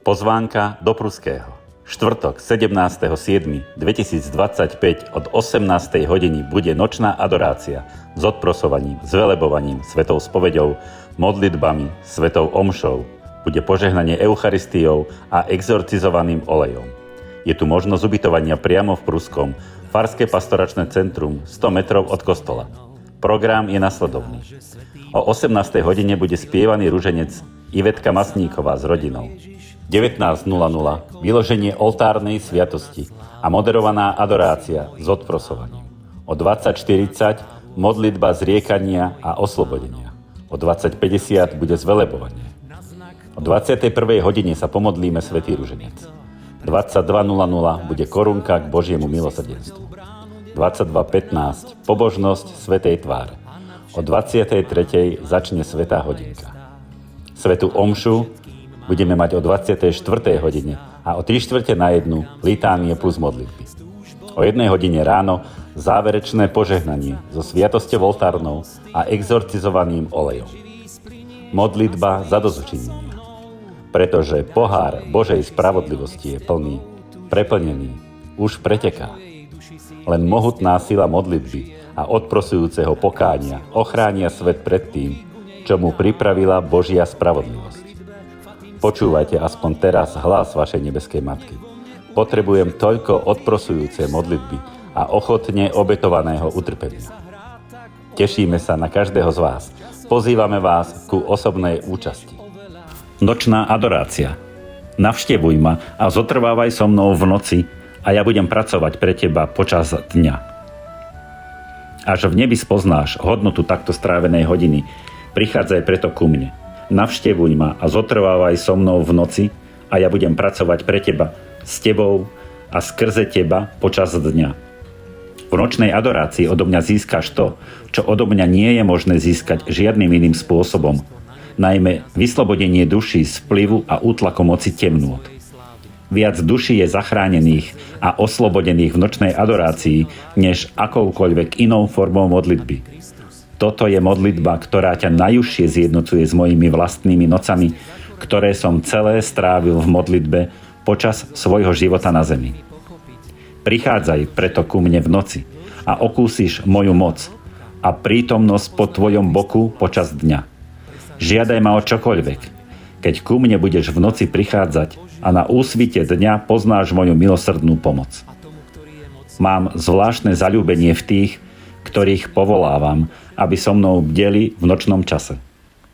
Pozvánka do Pruského. Štvrtok 17.7.2025 od 18. hodiny bude nočná adorácia s odprosovaním, zvelebovaním, svetou spoveďou, modlitbami, svetou omšou. Bude požehnanie Eucharistiou a exorcizovaným olejom. Je tu možnosť ubytovania priamo v Pruskom, Farské pastoračné centrum 100 metrov od kostola. Program je nasledovný. O 18. hodine bude spievaný ruženec Ivetka Masníková s rodinou. 19.00 vyloženie oltárnej sviatosti a moderovaná adorácia s odprosovaním. O 20.40 modlitba zriekania a oslobodenia. O 20.50 bude zvelebovanie. O 21. hodine sa pomodlíme svätý ruženec. 22.00 bude korunka k Božiemu milosrdenstvu. 22.15 pobožnosť svätej tváre. O 23. začne svätá hodinka. Svätú omšu budeme mať o 24. hodine a o 3/4 litánie plus modlitby. O 1 hodine ráno záverečné požehnanie so sviatosťou oltárnou a exorcizovaným olejom. Modlitba za dozučinenia. Pretože pohár Božej spravodlivosti je plný, preplnený, už preteká. Len mohutná sila modlitby a odprosujúceho pokánia ochránia svet pred tým, čo mu pripravila Božia spravodlivosť. Počúvajte aspoň teraz hlas vašej nebeskej matky. Potrebujem toľko odprosujúce modlitby a ochotne obetovaného utrpenia. Tešíme sa na každého z vás. Pozývame vás ku osobnej účasti. Nočná adorácia. Navštevuj ma a zotrvávaj so mnou v noci a ja budem pracovať pre teba počas dňa. Až v nebi spoznáš hodnotu takto strávenej hodiny, prichádzaj preto ku mne. Navštevuj ma a zotrvávaj so mnou v noci a ja budem pracovať pre teba, s tebou a skrze teba počas dňa. V nočnej adorácii odo mňa získaš to, čo odo mňa nie je možné získať žiadnym iným spôsobom, najmä vyslobodenie duší z vplyvu a útlaku moci temnôt. Viac duší je zachránených a oslobodených v nočnej adorácii, než akoukoľvek inou formou modlitby. Toto je modlitba, ktorá ťa najúžšie zjednocuje s mojimi vlastnými nocami, ktoré som celé strávil v modlitbe počas svojho života na zemi. Prichádzaj preto ku mne v noci a okúsiš moju moc a prítomnosť po tvojom boku počas dňa. Žiadaj ma o čokoľvek, keď ku mne budeš v noci prichádzať a na úsvite dňa poznáš moju milosrdnú pomoc. Mám zvláštne zaľúbenie v tých, ktorých povolávam, aby so mnou bdeli v nočnom čase.